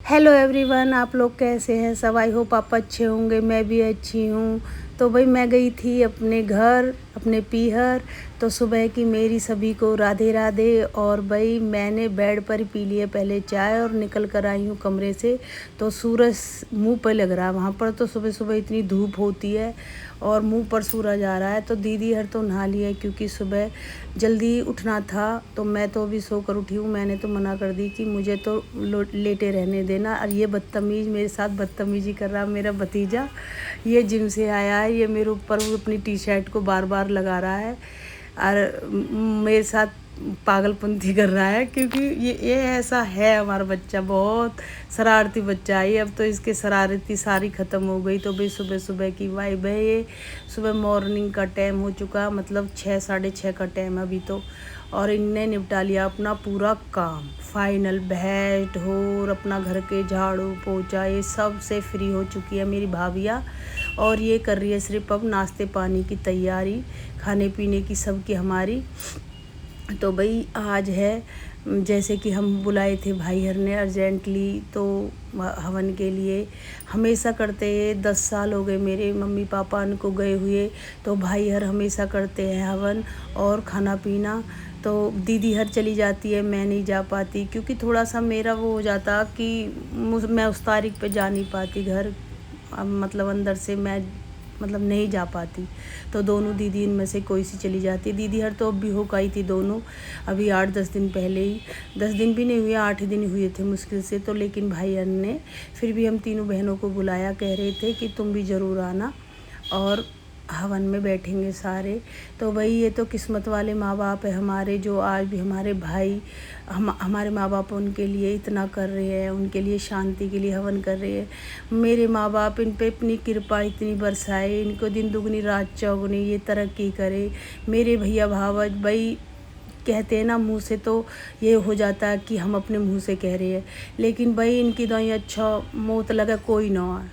Hello everyone, आप लोग कैसे हैं सब। आई होप आप अच्छे होंगे, मैं भी अच्छी हूँ। तो भाई मैं गई थी अपने घर, अपने पीहर। तो सुबह की मेरी सभी को राधे राधे। और भाई मैंने बेड पर पी लिए पहले चाय और निकल कर आई हूँ कमरे से। तो सूरज मुंह पर लग रहा है, वहाँ पर तो सुबह सुबह इतनी धूप होती है और मुंह पर सूरज आ रहा है। तो दीदी हर तो नहा लिया क्योंकि सुबह जल्दी उठना था। तो मैं तो अभी सोकर उठी हूँ। मैंने तो मना कर दी कि मुझे तो लेटे रहने देना। और ये बदतमीज़ मेरे साथ बदतमीज़ी कर रहा मेरा भतीजा। ये जिम से आया है, ये मेरे ऊपर अपनी टी शर्ट को बार बार लगा रहा है और मेरे साथ पागलपंती कर रहा है। क्योंकि ये ऐसा है, हमारा बच्चा बहुत शरारती बच्चा है। अब तो इसके शरारती सारी ख़त्म हो गई। तो भाई सुबह सुबह की वाइब है ये। सुबह मॉर्निंग का टाइम हो चुका, मतलब 6 साढ़े 6 का टाइम अभी तो। और इनने निपटा लिया अपना पूरा काम फाइनल। भैंस ढोर, अपना घर के झाड़ू पोछा, ये सब से फ्री हो चुकी है मेरी भाभिया। और ये कर रही है सिर्फ अब नाश्ते पानी की तैयारी, खाने पीने की सबकी हमारी। तो भाई आज है, जैसे कि हम बुलाए थे भाई हर ने अर्जेंटली तो हवन के लिए। हमेशा करते हैं, 10 साल हो गए मेरे मम्मी पापा उनको गए हुए। तो भाई हर हमेशा करते हैं हवन और खाना पीना। तो दीदी हर चली जाती है, मैं नहीं जा पाती क्योंकि थोड़ा सा मेरा वो हो जाता कि मैं उस तारीख पे जा नहीं पाती घर, मतलब अंदर से मैं मतलब नहीं जा पाती। तो दोनों दीदी इनमें से कोई सी चली जाती। दीदी हर तो अब भी हो गई थी दोनों, अभी 8-10 दिन पहले ही। 10 दिन भी नहीं हुए, 8 दिन हुए थे मुश्किल से। तो लेकिन भाई अन ने फिर भी हम तीनों बहनों को बुलाया, कह रहे थे कि तुम भी ज़रूर आना और हवन में बैठेंगे सारे। तो भाई ये तो किस्मत वाले माँ बाप है हमारे, जो आज भी हमारे भाई हमारे माँ बाप उनके लिए इतना कर रहे हैं, उनके लिए शांति के लिए हवन कर रहे हैं। मेरे माँ बाप इन पे अपनी कृपा इतनी बरसाए, इनको दिन दुगनी रात चौगुनी ये तरक्की करे। मेरे भैया भावज भाई कहते हैं ना, मुँह से तो ये हो जाता है कि हम अपने मुँह से कह रहे हैं, लेकिन भाई इनकी दवाई अच्छा मौत लगा कोई ना।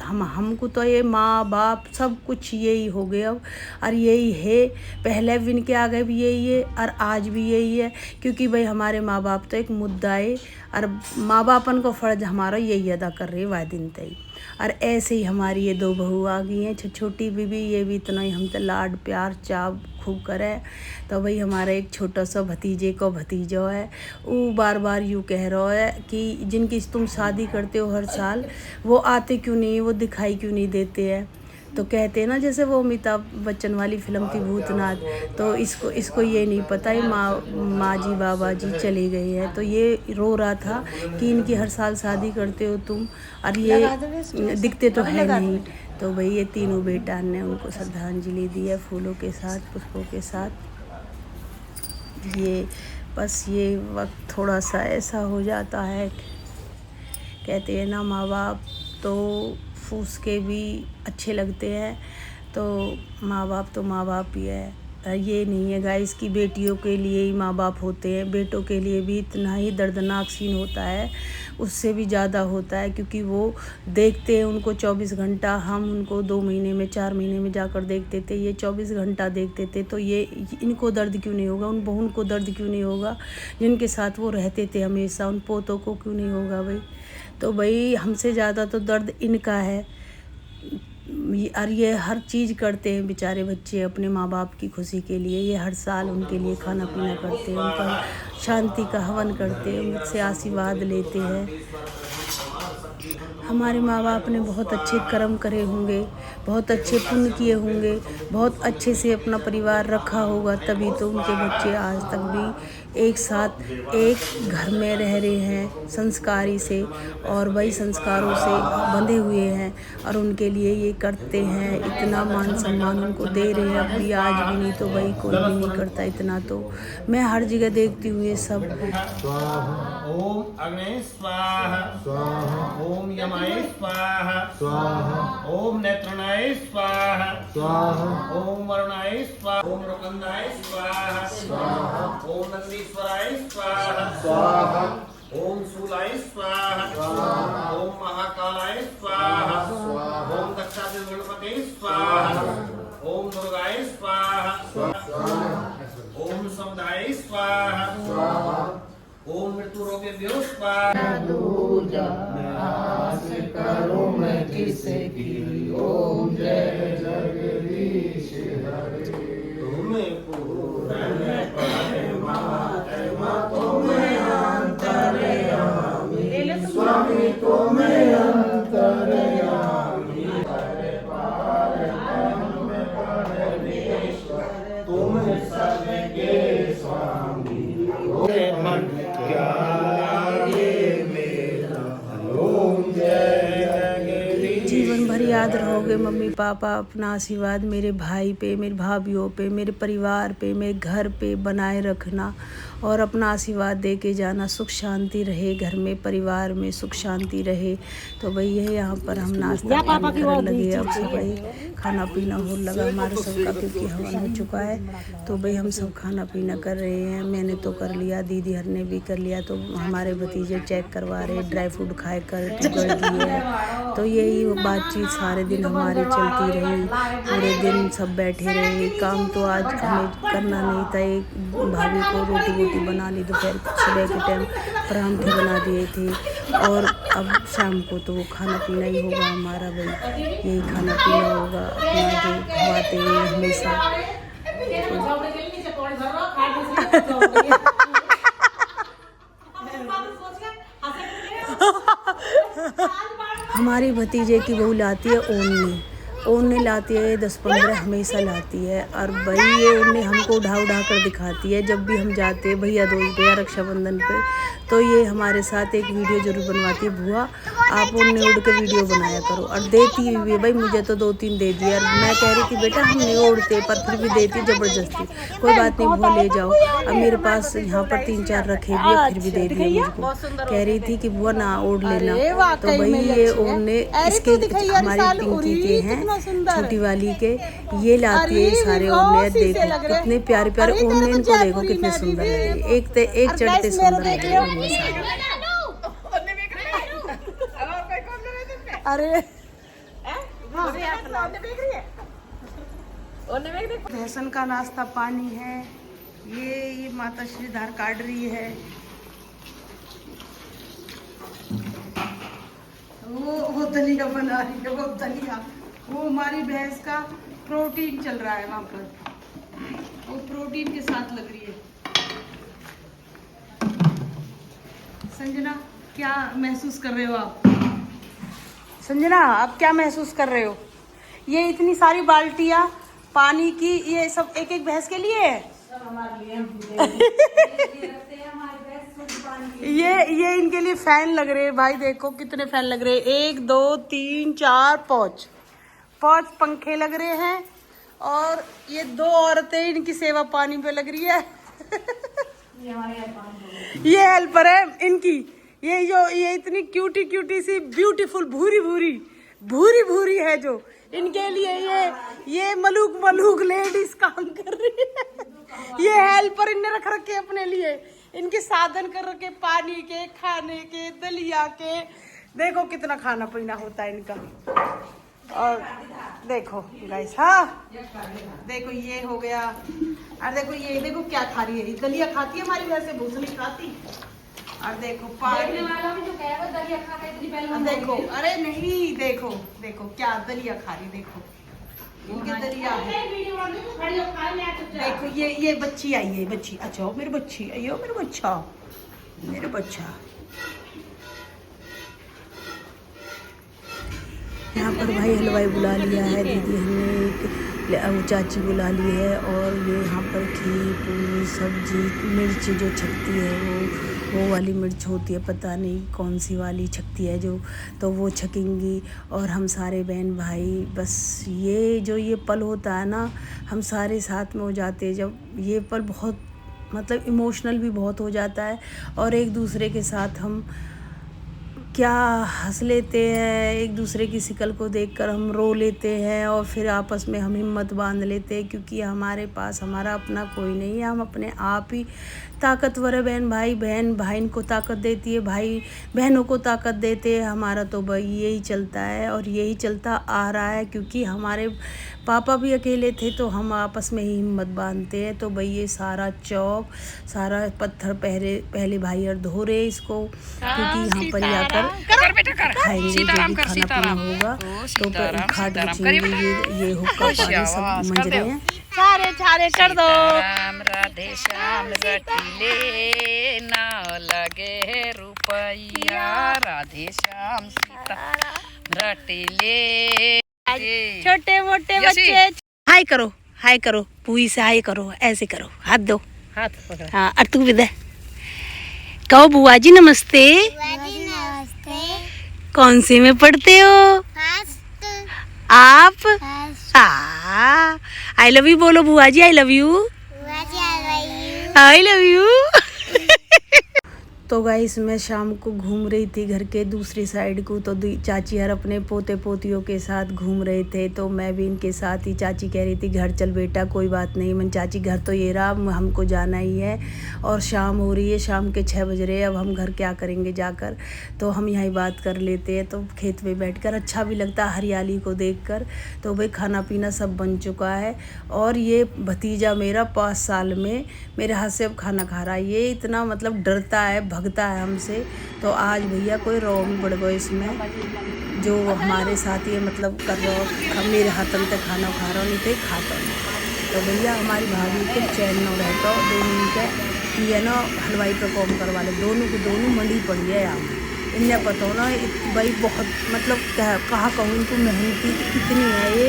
हमको तो ये माँ बाप सब कुछ यही हो गया अब। और यही है, पहले भी इनके आगे भी यही है और आज भी यही है। क्योंकि भाई हमारे माँ बाप तो एक मुद्दा है और माँ बापन को फ़र्ज हमारा यही अदा कर रही है वाए दिन तई। और ऐसे ही हमारी ये 2 बहू आ गई हैं, छोटी बीबी, ये भी इतना ही हम तो लाड प्यार चाव खूब करे। तो भाई हमारा एक छोटा सा भतीजे को भतीजो है, वो बार बार यूँ कह रहा है कि जिनकी तुम शादी करते हो हर साल, वो आते क्यों नहीं, वो दिखाई क्यों नहीं देते हैं। तो कहते हैं ना, जैसे वो अमिताभ बच्चन वाली फिल्म थी भूतनाथ। तो इसको ये नहीं पता है माँ जी बाबा जी चले गए हैं। तो ये रो रहा था कि इनकी हर साल शादी करते हो तुम और ये दिखते तो है नहीं। तो भाई ये तीनों बेटा ने उनको श्रद्धांजलि दी है फूलों के साथ, पुष्पों के साथ। ये बस ये वक्त थोड़ा सा ऐसा हो जाता है, कहते हैं ना माँ बाप तो फूस के भी अच्छे लगते हैं। तो माँ बाप ही है। ये नहीं है गाइस कि बेटियों के लिए ही माँ बाप होते हैं, बेटों के लिए भी इतना ही दर्दनाक सीन होता है, उससे भी ज़्यादा होता है। क्योंकि वो देखते हैं उनको 24 घंटा, हम उनको 2 महीने में 4 महीने में जाकर देखते थे, ये 24 घंटा देखते थे। तो ये इनको दर्द क्यों नहीं होगा, उन बहन को दर्द क्यों नहीं होगा जिनके साथ वो रहते थे हमेशा, उन पोतों को क्यों नहीं होगा भाई। तो भाई हमसे ज़्यादा तो दर्द इनका है। और ये हर चीज़ करते हैं बेचारे बच्चे अपने माँ बाप की खुशी के लिए। ये हर साल उनके लिए खाना पीना करते हैं, उनका शांति का हवन करते हैं, उनसे आशीर्वाद लेते हैं। हमारे माँ बाप ने बहुत अच्छे कर्म करे होंगे, बहुत अच्छे पुण्य किए होंगे, बहुत अच्छे से अपना परिवार रखा होगा, तभी तो उनके बच्चे आज तक भी एक साथ एक घर में रह रहे हैं संस्कारी से और वही संस्कारों से बंधे हुए हैं। और उनके लिए ये करते हैं, इतना मान सम्मान उनको दे रहे हैं अब भी, आज भी। नहीं तो भाई कोई भी नहीं करता इतना। तो मैं हर जगह देखती हूँ ये सब। ओम अग्ने स्वाहा, ओम यमाय स्वाहा, ओम नेत्रणाय स्वाहा, ओम वरुणाय स्वाहा, ओम रकंदाय स्वाहा, ओम नंदीश्वराय स्वाहा, ओम शूलाय स्वाहा, ओम महाकालाय स्वाहा, ओम दक्षादिश गणपते स्वाहा, ओम दुर्गाय स्वाहा, ओम समुदाय स्वाहा, ओम मृत्यु रोगेभ्यो स्वाहा। जगदीश की ओम जय जगदीश हरे। तुम्हें पूरन परमात्मा तुम्हें अंतर्यामी स्वामी तुम्हें अंतर्यामी हरे पार ब्रह्म परमेश्वर तुम सबके स्वामी हो मन क्या लागे मेरा ओम जय जगदीश। जीवन भर याद रहोगे मम्मी पापा, अपना आशीर्वाद मेरे भाई पे, मेरे भाभीयों पे, मेरे परिवार पे, मेरे घर पे बनाए रखना और अपना आशीर्वाद दे के जाना। सुख शांति रहे घर में, परिवार में सुख शांति रहे। तो भाई ये यहाँ पर हम नाश्ता पानी करने लगे। अब सब भाई खाना पीना हो लगा हमारा सबका, क्योंकि हवन हो चुका है। तो भाई हम सब खाना पीना कर रहे हैं। मैंने तो कर लिया, दीदी हर ने भी कर लिया। तो हमारे भतीजे चेक करवा रहे, ड्राई फ्रूट खाए कर गड़ दिए है। तो यही बातचीत सारे दिन हमारी चलती रही। पूरे दिन सब बैठे रहे। काम तो आज हमें करना नहीं था। एक भाभी को रोटी बना ली दोपहर सुबह के टाइम, परांठे बना दिए थे। और अब शाम को तो वो खाना पीना ही होगा हमारा भाई, यही खाना पीना होगा अपना जो खवाते हैं हमेशा। हमारी भतीजे की बहू लाती है ओढ़ने लाती है 10-15 हमेशा लाती है। और भाई ये ओढ़ने हमको उठा कर दिखाती है जब भी हम जाते हैं भैया दूज पे या रक्षाबंधन पे। तो ये हमारे साथ एक वीडियो जरूर बनवाती है, बुआ आप ओढ़ने उड़ के वीडियो बनाया करो। और देती हुई भाई, मुझे तो 2-3 दे दिया। और मैं कह रही थी बेटा हम नहीं ओढ़ते, पर फिर भी देती ज़बरदस्ती। कोई बात नहीं बुआ ले जाओ। अब मेरे पास यहाँ पर 3-4 रखे हुए, फिर भी दे दिए मुझको। कह रही थी कि बुआ ना ओढ़ लेना। तो भाई ये ओढ़ने इसके हमारी पिंकी के हैं, छोटी वाली के, ये लाती है सारे ओढ़ने। देखो कितने प्यारे प्यारे ओढ़ने, इनको देखो कितने सुंदर लगे। एक चढ़ते सुंदर लगे। अरे भैंसन का नाश्ता पानी है। ये माता श्रीधर काट रही है। वो दलिया बना रही है। वो दलिया, वो हमारी भैंस का प्रोटीन चल रहा है वहाँ पर, वो प्रोटीन के साथ लग रही है। संजना क्या महसूस कर रहे हो आप? संजना आप क्या महसूस कर रहे हो? ये इतनी सारी बाल्टियाँ पानी की, ये सब एक एक भैंस के लिए है। सब हमारे लिए ये इनके लिए फैन लग रहे हैं भाई। देखो कितने फैन लग रहे हैं, 1 2 3 4 5 पंखे लग रहे हैं। और ये 2 औरतें इनकी सेवा पानी पे लग रही है। ये हेल्पर है इनकी। ये इतनी क्यूटी सी ब्यूटीफुल भूरी है जो इनके लिए ये मलूक लेडीज काम कर रही है। ये हेल्पर इनने रख रखे अपने लिए, इनके साधन कर रखे पानी के, खाने के, दलिया के। देखो कितना खाना पीना होता है इनका। और देखो गाइस, हाँ देखो ये हो गया। और देखो क्या खा रही है, दलिया खाती है हमारी वैसे, भूसली खाती। और देखो पानी वाला भी जो है वो दलिया खा रहा है इतनी पहले। देखो अरे नहीं, देखो क्या दलिया खा रही, देखो इनके दलिया है। देखो ये बच्ची आई है, बच्ची। अच्छा मेरी बच्ची आई हो, मेरा बच्चा। यहाँ पर भाई हलवाई बुला लिया है, दीदी हमने चाची बुला ली है। और ये यहाँ पर खीर पूरी सब्जी, मिर्च जो छकती है वो वाली मिर्च होती है, पता नहीं कौन सी वाली छकती है जो, तो वो छकेंगी। और हम सारे बहन भाई, बस ये पल होता है ना, हम सारे साथ में हो जाते हैं जब ये पल। बहुत मतलब इमोशनल भी बहुत हो जाता है। और एक दूसरे के साथ हम क्या हंस लेते हैं, एक दूसरे की शिकल को देखकर हम रो लेते हैं। और फिर आपस में हम हिम्मत बांध लेते हैं, क्योंकि हमारे पास हमारा अपना कोई नहीं है, हम अपने आप ही ताकतवर है। बहन भाई को ताकत देती है, भाई बहनों को ताकत देते हैं। हमारा तो भाई यही चलता है और यही चलता आ रहा है, क्योंकि हमारे पापा भी अकेले थे तो हम आपस में ही हिम्मत बांधते हैं। तो भाई ये सारा चौक, सारा पत्थर पहले भाई और धो रहे इसको, क्योंकि यहाँ पर आकर खाएंगे जो भी खाना पीना होगा। तो खाट बचेंगे, ये हुक्का पानी सब मंज रहे हैं। छारे छारे कर दो। राधे श्याम रटीले ना लगे रुपया, राधे श्याम सीता रटीले। छोटे मोटे बच्चे हाय करो, हाय करो, पूरी से हाय करो, ऐसे करो, हाथ दो, हाथ पकड़। हाँ। और तू भी दे, कहो बुआ जी नमस्ते। नमस्ते। कौन से में पढ़ते हो आप? आई लव यू बोलो बुआ जी, I love you, I love you. तो गाइस मैं शाम को घूम रही थी घर के दूसरी साइड को, तो चाची हर अपने पोते पोतियों के साथ घूम रहे थे, तो मैं भी इनके साथ ही। चाची कह रही थी घर चल बेटा, कोई बात नहीं। मन चाची घर तो ये रहा, हमको जाना ही है और शाम हो रही है, शाम के 6 बज रहे हैं, अब हम घर क्या करेंगे जाकर, तो हम यहीं बात कर लेते हैं। तो खेत में बैठकर अच्छा भी लगता है हरियाली को देखकर। तो भाई खाना पीना सब बन चुका है और ये भतीजा मेरा 5 साल में मेरे हाथ से अब खाना खा रहा है। ये इतना मतलब डरता है, भगता है हमसे। तो आज भैया कोई रो में बढ़ गए इसमें, जो हमारे साथ ये मतलब कर रहा, मेरे हाथों तक खाना खा रहा नहीं थे, खाता नहीं। तो भैया हमारी भाभी को चैन न रहता, दोनों के ये ना हलवाई पे कॉम करवा ले, दोनों की दोनों मंडी पड़ी है यहाँ। इन्हें पता हो ना भाई, बहुत मतलब कहा कहूँ इनको मेहनती कितनी है ये,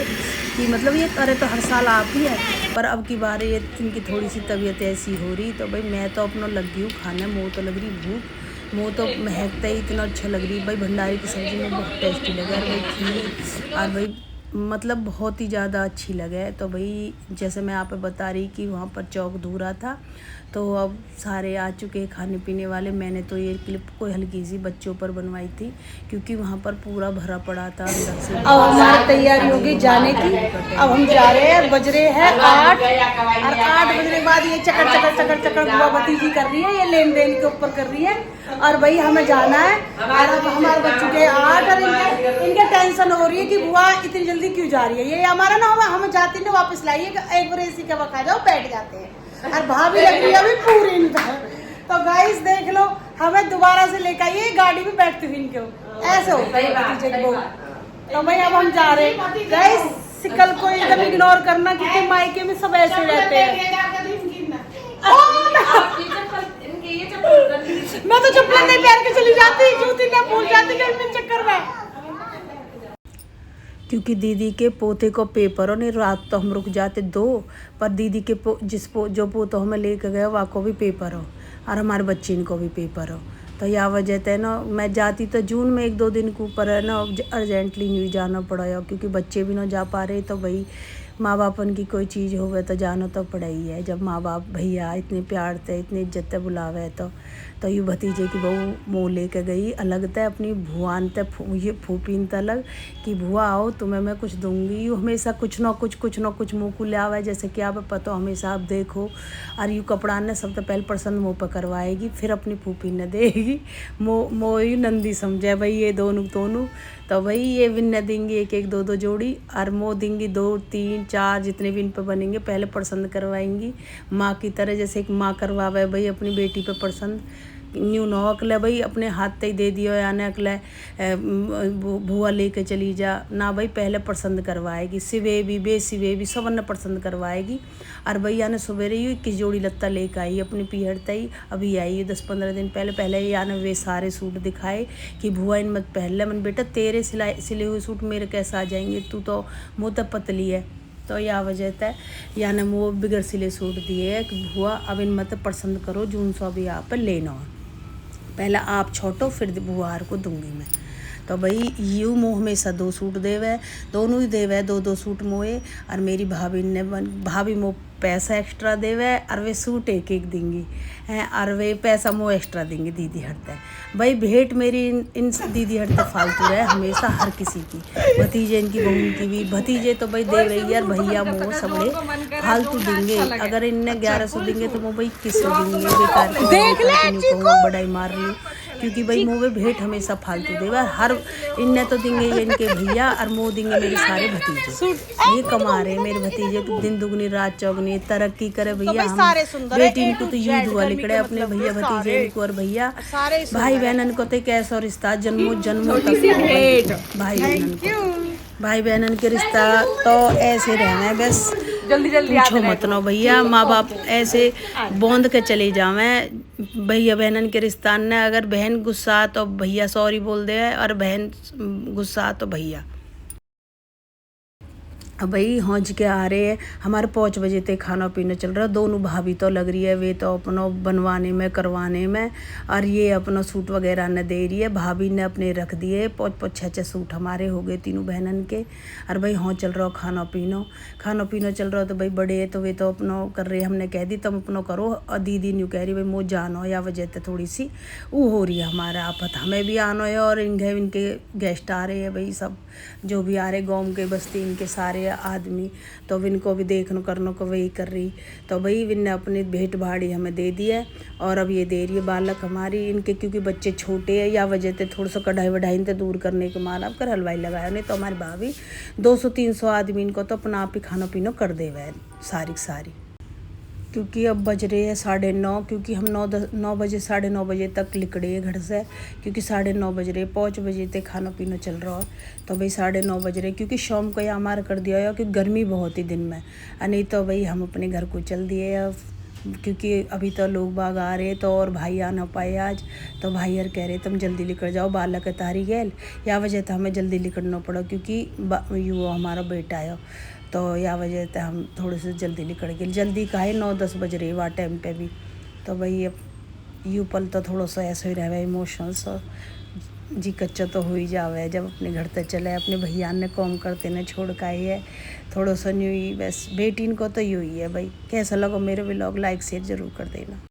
कि मतलब ये करे तो हर साल आप ही है, पर अब की बार ये इनकी थोड़ी सी तबीयत ऐसी हो रही। तो भाई मैं तो अपना लग गई हूँ खाने, मुँह तो लग रही भूख, मुँह तो महकता ही इतना अच्छा लग रही। भाई भंडारे की सब्ज़ी में बहुत टेस्टी लगा और भाई खीर और भाई मतलब बहुत ही ज़्यादा अच्छी लगे। तो भाई जैसे मैं आप बता रही कि वहाँ पर चौक धूरा था, तो अब सारे आ चुके हैं खाने पीने वाले। मैंने तो ये क्लिप कोई हल्की सी बच्चों पर बनवाई थी, क्योंकि वहाँ पर पूरा भरा पड़ा था अंदर से। अब हमारी तैयारी होगी जाने की, अब हम जा रहे हैं। बज रहे हैं 8 और 8 बजने के बाद ये चक्कर चक्कर चक्कर चक्कर बुआ भतीजी कर रही है, ये लेन देन के ऊपर कर रही है। और भाई हमें जाना है और अब हमारे बच्चों के 8 और इनके टेंशन हो रही है कि बुआ इतनी जल्दी क्यों जा रही है। ये हमारा ना हुआ, हम जाते ना वापस लाइए, एक बार एसी का वक्त आ जाओ, बैठ जाते हैं। और भाभी लग रही है अभी पूरी इनका। तो गाइस देख लो, हमें दोबारा से लेकर आइए गाड़ी में बैठती हुई इनके ऐसे हो भतीजे की बहू। तो भाई अब हम जा रहे हैं गाइस, सिकल को एकदम इग्नोर करना, क्योंकि मायके में सब ऐसे रहते हैं। मैं तो चप्पल नहीं पहन के चली जाती, जूती नहीं भूल जाती चक्कर में। क्योंकि दीदी के पोते को पेपर हो नहीं, रात तो हम रुक जाते 2, पर दीदी के जो पोतो हमें लेकर गए वहाँ को भी पेपर हो और हमारे बच्चे को भी पेपर हो। तो यह वजह है ना, मैं जाती तो जून में 1-2 दिन के ऊपर है ना, अर्जेंटली नहीं जाना पड़ा, क्योंकि बच्चे भी ना जा पा रहे। तो भाई माँ बापन की कोई चीज़ हो गए तो जाना तो पड़ा ही है। जब माँ बाप भैया इतने प्यार थे, इतनी इज्जत से बुलावे, तो यूँ भतीजे की बहू मुँह लेके गई अलग तय अपनी भुआन तय ये फूफीन तलग कि भुआ आओ तुम्हें मैं कुछ दूंगी। यूँ हमेशा कुछ ना कुछ मुँह को ले आवे, जैसे कि आप पता हमेशा आप देखो। और यूँ कपड़ा ने सबसे पहले पसंद मुँह पर करवाएगी, फिर अपनी फूफी ने देगी। मोह नंदी समझे भाई ये दोनों। तो भाई ये भी न देंगी 1-1 2-2 जोड़ी, और मोह देंगी 2, 3, 4 जितने भी इन पर बनेंगे पहले पसंद करवाएंगी, माँ की तरह। जैसे एक माँ करवावे भाई अपनी बेटी पे पसंद, न्यू नो अकले भाई अपने हाथ तक दे दियो, यानी अकले बुआ लेके चली जा ना भाई, पहले पसंद करवाएगी। सिवे भी बेसिवे भी सब ने पसंद करवाएगी। और भैया ने सवेरे ही 21 जोड़ी लत्ता लेकर आई अपनी पीहड़ तई, अभी आई 10-15 दिन पहले यानी वे सारे सूट दिखाए कि भुआ इन मत पहले। मन बेटा तेरे सिले हुए सूट मेरे कैसे आ जाएंगे, तू तो मुँह तक पतली है। तो यह वजह है यानी वो बिगड़ सिले सूट दिए कि भुआ अब इन मत पसंद करो, जून सौ भी आप लेना, पहले आप छोटो फिर बुआर को दूंगी मैं। तो भाई यूँ मोह हमेशा 2 सूट देवे, दोनों ही देवे 2-2 सूट मोए। और मेरी भाभी मोह पैसा एक्स्ट्रा देवे और वे सूट 1-1 देंगी हैं, और वे पैसा मोह एक्स्ट्रा देंगे दीदी हटते। भाई भेंट मेरी इन दीदी हटते फालतू रहे हमेशा हर किसी की, भतीजे इनकी बहू की भी। भतीजे तो भाई दे रही यार, भैया मोह सबले फालतू देंगे। अगर इनने 1100 देंगे तो वो भाई 2100 देंगे, बेकार की बड़ाई मार रही हूँ क्योंकि भाई मुँह में भेंट हमेशा फालतू देवा हर इन्हें तो देंगे ये इनके भैया और मुँह देंगे मेरे सारे भतीजे। ये कमा रहे मेरे भतीजे दिन दुगनी रात चौगनी तरक्की करे भैया। हम बेटी इनको तो यूं दुआ लिखड़े अपने भैया भतीजे इनको और भैया भाई बहनन को तो कैसा रिश्ता जन्मों जन्मों तक भाई बहनन के रिश्ता तो ऐसे रहना है बस। जल्दी जल्दी पूछो मत नो भैया, माँ बाप ऐसे बोंद के चले जावे भैया बहनन के रिश्ता ने। अगर बहन गुस्सा तो भैया सॉरी बोल दे और बहन गुस्सा तो भैया। अब भाई हौज के आ रहे हैं हमारे 5 बजे तक खाना पीना चल रहा है। दोनों भाभी तो लग रही है वे तो अपना बनवाने में करवाने में और ये अपना सूट वगैरह न दे रही है। भाभी ने अपने रख दिए 5-5 6-6 सूट हमारे हो गए तीनों बहनन के। और भाई हाँ चल रहा खाना पीना चल रहा तो भाई बड़े है तो वे तो अपना कर रहे। हमने कह दी तुम अपना करो और दीदी न्यू कह रही भाई मुझ जानो या वजह से थोड़ी सी वो हो रही है हमारा आपत हमें भी आना है। और इनके गेस्ट आ रहे हैं भाई सब जो भी आ रहे गाँव के बस्ती इनके सारे आदमी तो इनको भी देखनो करनो को वही कर रही। तो भाई इनने अपनी भेंट भाड़ी हमें दे दी है और अब ये दे रही है बालक हमारी इनके क्योंकि बच्चे छोटे हैं या वजह से थोड़ा सा कढ़ाई वढ़ाई से दूर करने के मार अब कर हलवाई लगाया। नहीं तो हमारी भाभी 200-300 आदमी इनको तो अपना आप ही खाना पीना कर दे वह सारी क्योंकि अब बज रहे हैं 9:30 क्योंकि हम 9 बजे 9:30 बजे तक निकले हैं घर से क्योंकि 9:30 बज रहे 5 बजे तक खाना पीना चल रहा है। तो भाई 9:30 बज रहे क्योंकि शाम को यहाँ हमारा कर दिया है क्योंकि गर्मी बहुत ही दिन में नहीं तो भाई हम अपने घर को चल दिए अब क्योंकि अभी तो लोग बाग आ रहे तो और भाई आ ना पाए आज। तो भाई यार कह रहे तुम जल्दी निकल जाओ बालक तारी गैल या वजह तो हमें जल्दी निकलना पड़ा क्योंकि वो हमारा बेटा है तो या वजह से हम थोड़े से जल्दी निकल गए। जल्दी का है 9-10 बज रहे वहाँ टाइम पे भी। तो भाई अब यू पल तो थोड़ा सा ऐसा ही रहे इमोशनल्स जी कच्चा तो हो ही जावे जब अपने घर तक चले अपने भैया ने कॉम करते ने छोड़ का ही है थोड़ा सा न्यू ही बस बेटी को तो यू ही है भाई। कैसा लगा मेरे व्लॉग लाइक शेयर जरूर कर देना।